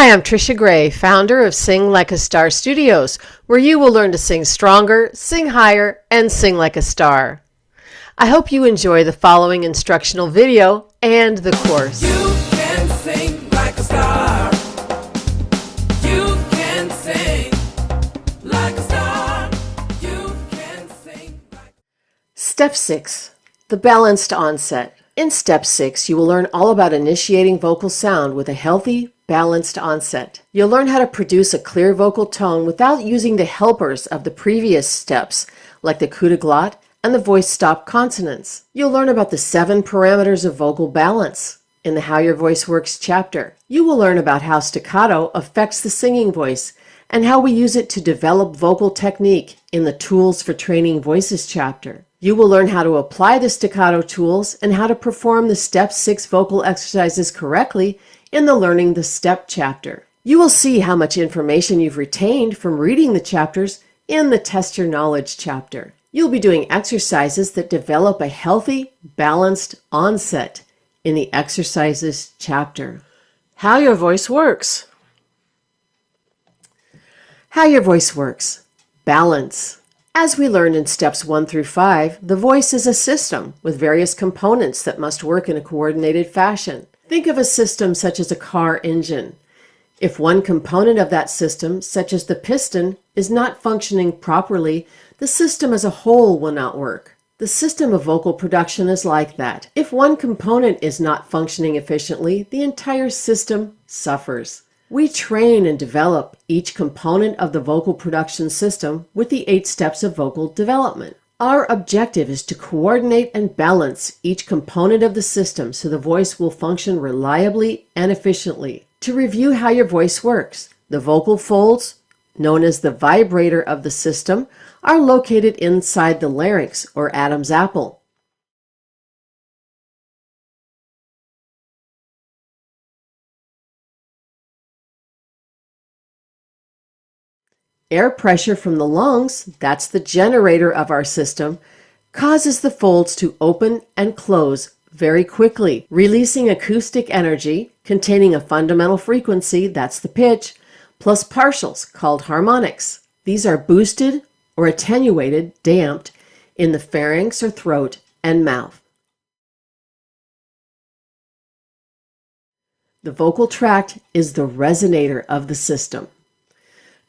Hi, I'm Trisha Gray, founder of Sing Like a Star Studios, where you will learn to sing stronger, sing higher, and sing like a star. I hope you enjoy the following instructional video and the course. You can sing like a star. You can sing like a star. You can sing like... Step 6. The Balanced Onset. In Step 6, you will learn all about initiating vocal sound with a healthy, balanced onset. You'll learn how to produce a clear vocal tone without using the helpers of the previous steps, like the coup de glotte and the voice stop consonants. You'll learn about the 7 parameters of vocal balance in the How Your Voice Works chapter. You will learn about how staccato affects the singing voice and how we use it to develop vocal technique in the Tools for Training Voices chapter. You will learn how to apply the staccato tools and how to perform the Step 6 vocal exercises correctly in the Learning the Step chapter. You will see how much information you've retained from reading the chapters in the Test Your Knowledge chapter. You'll be doing exercises that develop a healthy, balanced onset in the Exercises chapter. How Your Voice Works. How your voice works. Balance. As we learned in steps 1 through 5, the voice is a system with various components that must work in a coordinated fashion. Think of a system such as a car engine. If one component of that system, such as the piston, is not functioning properly, the system as a whole will not work. The system of vocal production is like that. If one component is not functioning efficiently, the entire system suffers. We train and develop each component of the vocal production system with the 8 steps of vocal development. Our objective is to coordinate and balance each component of the system so the voice will function reliably and efficiently. To review how your voice works, the vocal folds, known as the vibrator of the system, are located inside the larynx or Adam's apple. Air pressure from the lungs, that's the generator of our system, causes the folds to open and close very quickly, releasing acoustic energy containing a fundamental frequency, that's the pitch, plus partials called harmonics. These are boosted or attenuated, damped, in the pharynx or throat and mouth. The vocal tract is the resonator of the system.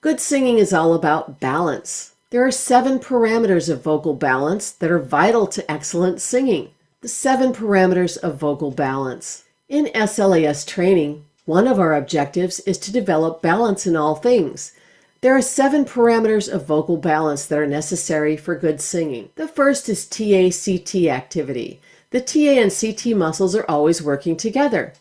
Good singing is all about balance. There are 7 parameters of vocal balance that are vital to excellent singing. The 7 parameters of vocal balance. In SLAS training, one of our objectives is to develop balance in all things. There are 7 parameters of vocal balance that are necessary for good singing. The first is TA-CT activity. The TA and CT muscles are always working together.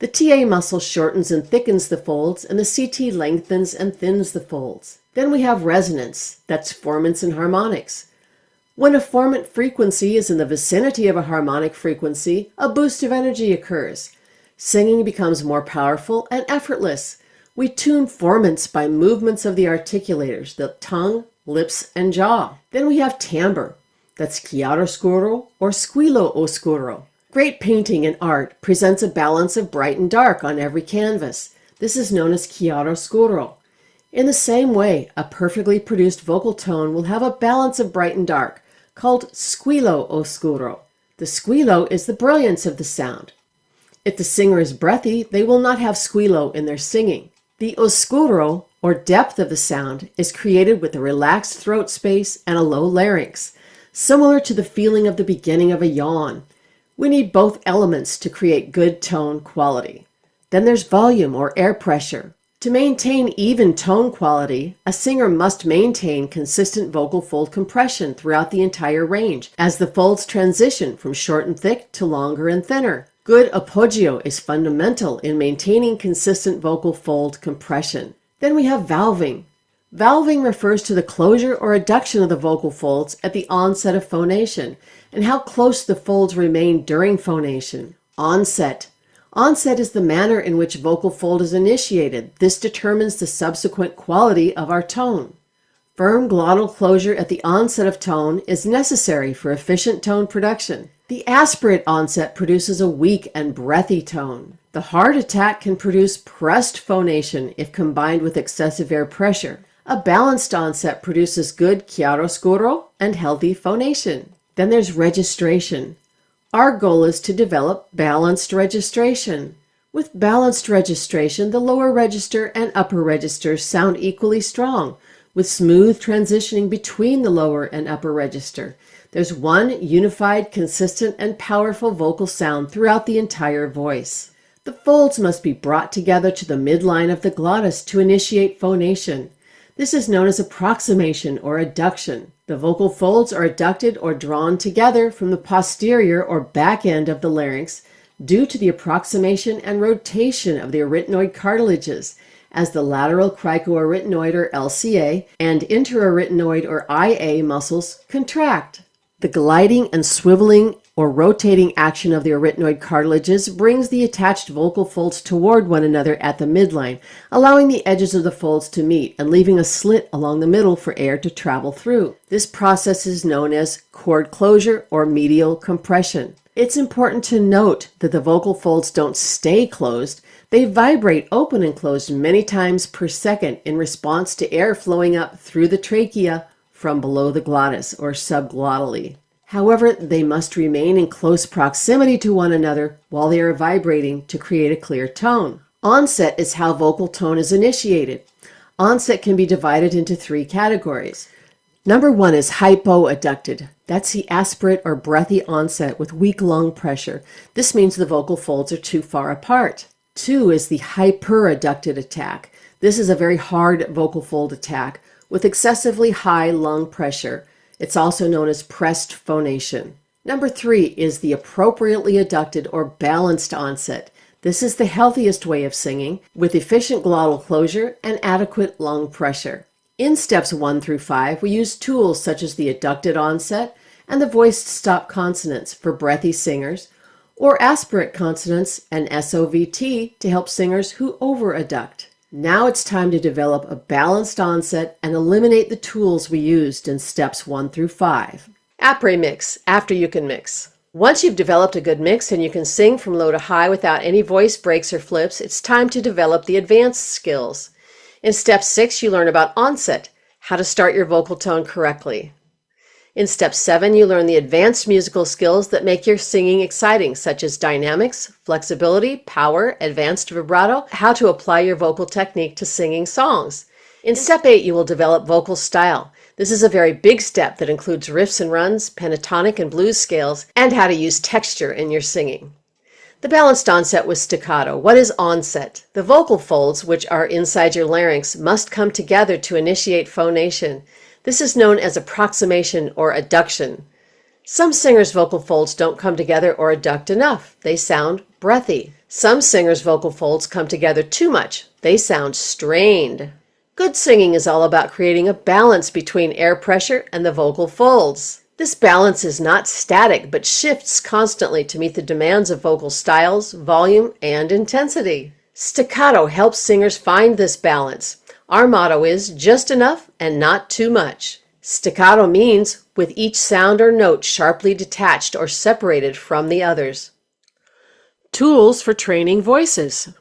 The TA muscle shortens and thickens the folds, and the CT lengthens and thins the folds. Then we have resonance, that's formants and harmonics. When a formant frequency is in the vicinity of a harmonic frequency, a boost of energy occurs. Singing becomes more powerful and effortless. We tune formants by movements of the articulators, the tongue, lips, and jaw. Then we have timbre, that's chiaroscuro or squillo oscuro. Great painting and art presents a balance of bright and dark on every canvas. This is known as chiaroscuro. In the same way, a perfectly produced vocal tone will have a balance of bright and dark, called squillo oscuro. The squillo is the brilliance of the sound. If the singer is breathy, they will not have squillo in their singing. The oscuro, or depth of the sound, is created with a relaxed throat space and a low larynx, similar to the feeling of the beginning of a yawn. We need both elements to create good tone quality. Then there's volume or air pressure. To maintain even tone quality, a singer must maintain consistent vocal fold compression throughout the entire range as the folds transition from short and thick to longer and thinner. Good appoggio is fundamental in maintaining consistent vocal fold compression. Then we have valving. Valving refers to the closure or adduction of the vocal folds at the onset of phonation and how close the folds remain during phonation. Onset. Onset is the manner in which vocal fold is initiated. This determines the subsequent quality of our tone. Firm glottal closure at the onset of tone is necessary for efficient tone production. The aspirate onset produces a weak and breathy tone. The hard attack can produce pressed phonation if combined with excessive air pressure. A balanced onset produces good chiaroscuro and healthy phonation. Then there's registration. Our goal is to develop balanced registration. With balanced registration, the lower register and upper registers sound equally strong, with smooth transitioning between the lower and upper register. There's one unified, consistent, and powerful vocal sound throughout the entire voice. The folds must be brought together to the midline of the glottis to initiate phonation. This is known as approximation or adduction. The vocal folds are adducted or drawn together from the posterior or back end of the larynx due to the approximation and rotation of the arytenoid cartilages as the lateral cricoarytenoid or LCA and interarytenoid or IA muscles contract. The gliding and swiveling or rotating action of the arytenoid cartilages brings the attached vocal folds toward one another at the midline, allowing the edges of the folds to meet and leaving a slit along the middle for air to travel through. This process is known as chord closure or medial compression. It's important to note that the vocal folds don't stay closed. They vibrate open and closed many times per second in response to air flowing up through the trachea from below the glottis or subglottally. However, they must remain in close proximity to one another while they are vibrating to create a clear tone. Onset is how vocal tone is initiated. Onset can be divided into three categories. Number one is hypoadducted. That's the aspirate or breathy onset with weak lung pressure. This means the vocal folds are too far apart. Two is the hyperadducted attack. This is a very hard vocal fold attack with excessively high lung pressure. It's also known as pressed phonation. Number three is the appropriately adducted or balanced onset. This is the healthiest way of singing with efficient glottal closure and adequate lung pressure. In steps 1 through 5, we use tools such as the adducted onset and the voiced stop consonants for breathy singers, or aspirate consonants and SOVT to help singers who over-adduct. Now it's time to develop a balanced onset and eliminate the tools we used in steps 1 through 5. Après mix, after you can mix. Once you've developed a good mix and you can sing from low to high without any voice breaks or flips, it's time to develop the advanced skills. In step 6, you learn about onset, how to start your vocal tone correctly. In step 7, you learn the advanced musical skills that make your singing exciting, such as dynamics, flexibility, power, advanced vibrato, how to apply your vocal technique to singing songs. In step 8, you will develop vocal style. This is a very big step that includes riffs and runs, pentatonic and blues scales, and how to use texture in your singing. The balanced onset with staccato. What is onset? The vocal folds, which are inside your larynx, must come together to initiate phonation. This is known as approximation or adduction. Some singers' vocal folds don't come together or adduct enough. They sound breathy. Some singers' vocal folds come together too much. They sound strained. Good singing is all about creating a balance between air pressure and the vocal folds. This balance is not static, but shifts constantly to meet the demands of vocal styles, volume, and intensity. Staccato helps singers find this balance. Our motto is just enough and not too much. Staccato means with each sound or note sharply detached or separated from the others. Tools for training voices.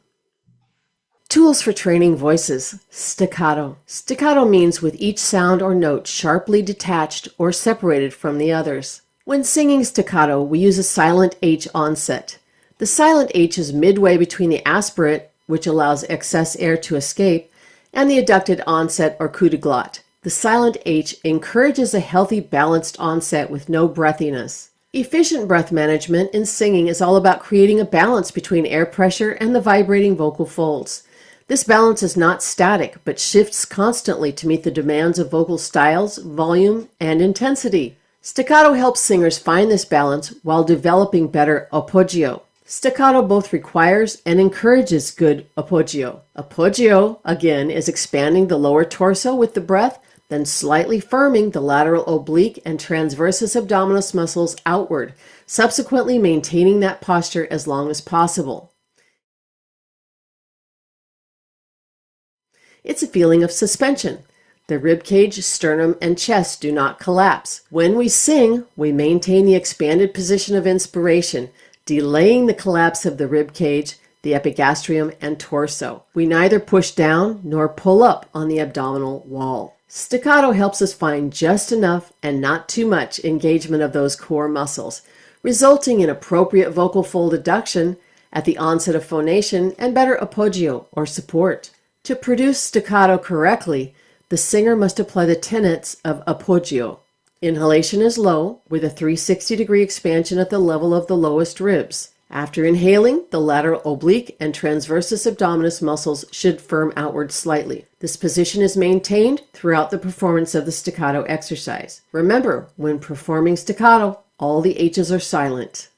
Tools for training voices. Staccato. Staccato means with each sound or note sharply detached or separated from the others. When singing staccato, we use a silent H onset. The silent H is midway between the aspirate, which allows excess air to escape, and the adducted onset or coup de glotte. The silent H encourages a healthy, balanced onset with no breathiness. Efficient breath management in singing is all about creating a balance between air pressure and the vibrating vocal folds. This balance is not static, but shifts constantly to meet the demands of vocal styles, volume, and intensity. Staccato helps singers find this balance while developing better appoggio. Staccato both requires and encourages good appoggio. Appoggio, again, is expanding the lower torso with the breath, then slightly firming the lateral oblique and transversus abdominis muscles outward, subsequently maintaining that posture as long as possible. It's a feeling of suspension. The rib cage, sternum, and chest do not collapse. When we sing, we maintain the expanded position of inspiration, delaying the collapse of the rib cage, the epigastrium, and torso. We neither push down nor pull up on the abdominal wall. Staccato helps us find just enough and not too much engagement of those core muscles, resulting in appropriate vocal fold adduction at the onset of phonation and better appoggio or support. To produce staccato correctly, the singer must apply the tenets of appoggio. Inhalation is low, with a 360-degree expansion at the level of the lowest ribs. After inhaling, the lateral oblique and transversus abdominis muscles should firm outward slightly. This position is maintained throughout the performance of the staccato exercise. Remember, when performing staccato, all the H's are silent.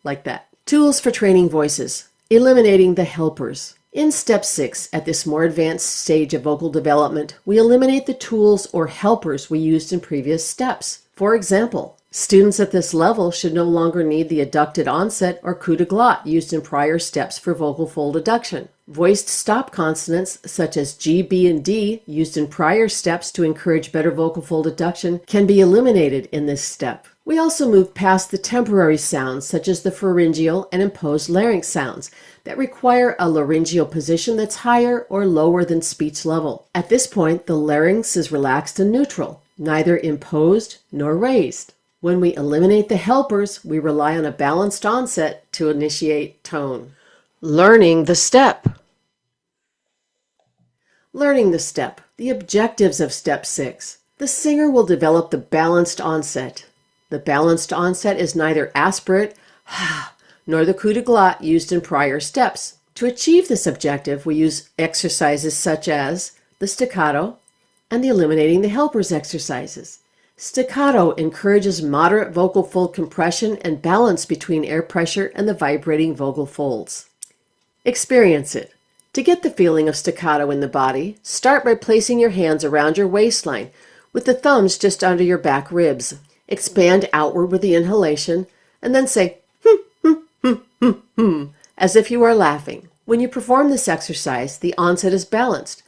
Like that. Tools for training voices. Eliminating the helpers. In step 6, at this more advanced stage of vocal development, we eliminate the tools or helpers we used in previous steps. For example, students at this level should no longer need the adducted onset or coup de glotte used in prior steps for vocal fold adduction. Voiced stop consonants such as G, B, and D used in prior steps to encourage better vocal fold adduction can be eliminated in this step. We also move past the temporary sounds such as the pharyngeal and imposed larynx sounds that require a laryngeal position that's higher or lower than speech level. At this point, the larynx is relaxed and neutral, neither imposed nor raised. When we eliminate the helpers, we rely on a balanced onset to initiate tone. Learning the step. Learning the step. The objectives of step 6. The singer will develop the balanced onset. The balanced onset is neither aspirate nor the coup de glotte used in prior steps. To achieve this objective, we use exercises such as the staccato and the eliminating the helpers exercises. Staccato encourages moderate vocal fold compression and balance between air pressure and the vibrating vocal folds. Experience it. To get the feeling of staccato in the body, start by placing your hands around your waistline with the thumbs just under your back ribs. Expand outward with the inhalation and then say as if you are laughing. When you perform this exercise, the onset is balanced.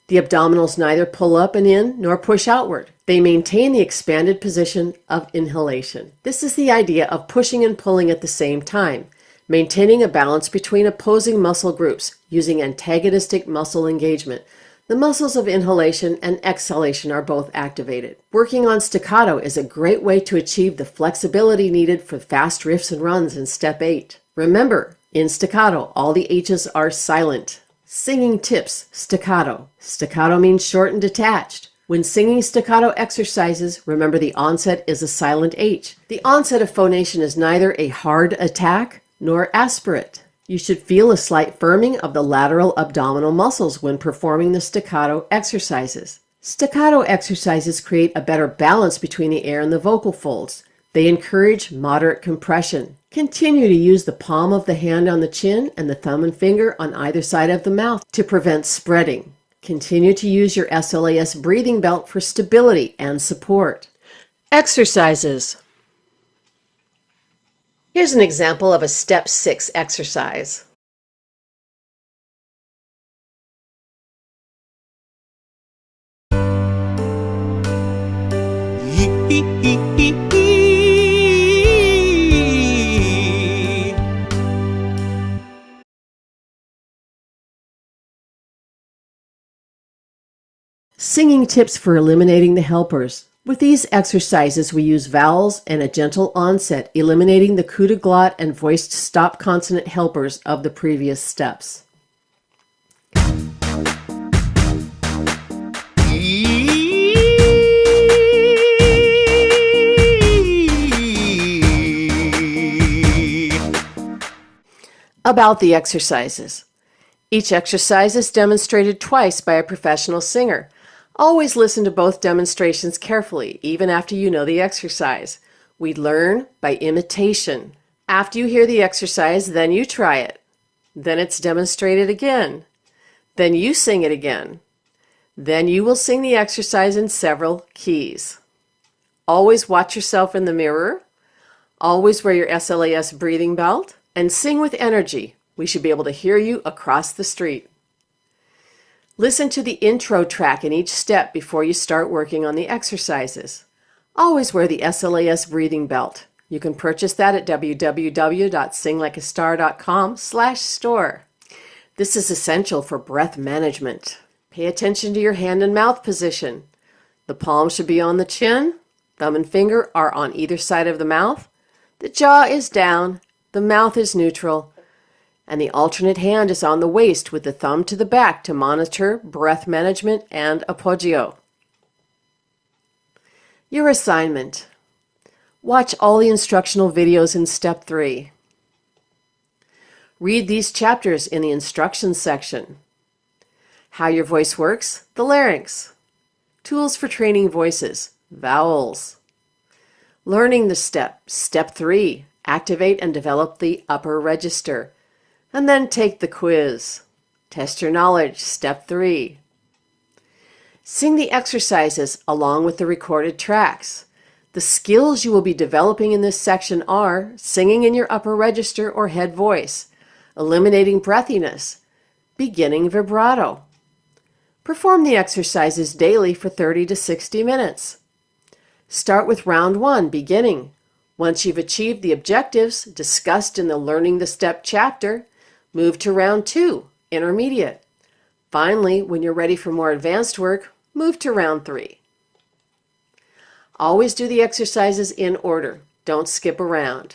The abdominals neither pull up and in nor push outward. They maintain the expanded position of inhalation. This is the idea of pushing and pulling at the same time, maintaining a balance between opposing muscle groups using antagonistic muscle engagement. The muscles of inhalation and exhalation are both activated. Working on staccato is a great way to achieve the flexibility needed for fast riffs and runs in step 8. Remember, in staccato, all the H's are silent. Singing tips, staccato. Staccato means short and detached. When singing staccato exercises, remember the onset is a silent H. The onset of phonation is neither a hard attack nor aspirate. You should feel a slight firming of the lateral abdominal muscles when performing the staccato exercises. Staccato exercises create a better balance between the air and the vocal folds. They encourage moderate compression. Continue to use the palm of the hand on the chin and the thumb and finger on either side of the mouth to prevent spreading. Continue to use your SLAS breathing belt for stability and support. Exercises. Here's an example of a step 6 exercise. Singing tips for eliminating the helpers. With these exercises, we use vowels and a gentle onset, eliminating the coup de glotte and voiced stop consonant helpers of the previous steps. About the exercises. Each exercise is demonstrated twice by a professional singer. Always listen to both demonstrations carefully, even after you know the exercise. We learn by imitation. After you hear the exercise, then you try it. Then it's demonstrated again. Then you sing it again. Then you will sing the exercise in several keys. Always watch yourself in the mirror. Always wear your SLAS breathing belt. And sing with energy. We should be able to hear you across the street. Listen to the intro track in each step before you start working on the exercises. Always wear the SLAS breathing belt. You can purchase that at www.singlikeastar.com/store. This is essential for breath management. Pay attention to your hand and mouth position. The palm should be on the chin. Thumb and finger are on either side of the mouth. The jaw is down. The mouth is neutral. And the alternate hand is on the waist with the thumb to the back to monitor breath management and appoggio. Your assignment. Watch all the instructional videos in Step 3. Read these chapters in the instructions section. How your voice works, the larynx. Tools for training voices, vowels. Learning the step, Step 3, activate and develop the upper register. And then take the quiz. Test your knowledge, Step 3. Sing the exercises along with the recorded tracks. The skills you will be developing in this section are singing in your upper register or head voice, eliminating breathiness, beginning vibrato. Perform the exercises daily for 30 to 60 minutes. Start with round 1, beginning. Once you've achieved the objectives discussed in the Learning the Step chapter, move to round 2, intermediate. Finally, when you're ready for more advanced work, move to round 3. Always do the exercises in order. Don't skip around.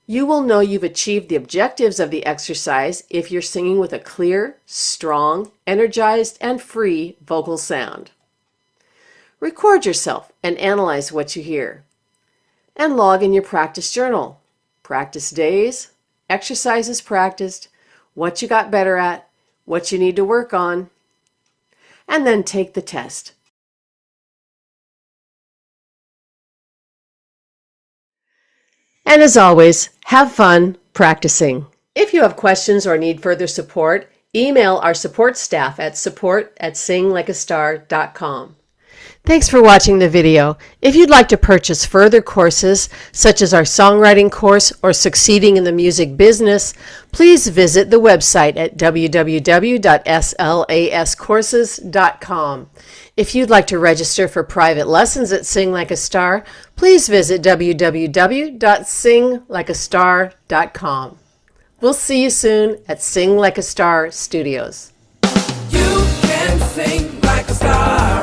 You will know you've achieved the objectives of the exercise if you're singing with a clear, strong, energized, and free vocal sound. Record yourself and analyze what you hear. And log in your practice journal. Practice days, exercises practiced, what you got better at, what you need to work on, and then take the test. And as always, have fun practicing. If you have questions or need further support, email our support staff at support@singlikeastar.com. Thanks for watching the video. If you'd like to purchase further courses, such as our songwriting course or succeeding in the music business, please visit the website at www.slascourses.com. If you'd like to register for private lessons at Sing Like a Star, please visit www.singlikeastar.com. We'll see you soon at Sing Like a Star Studios. You can sing like a star.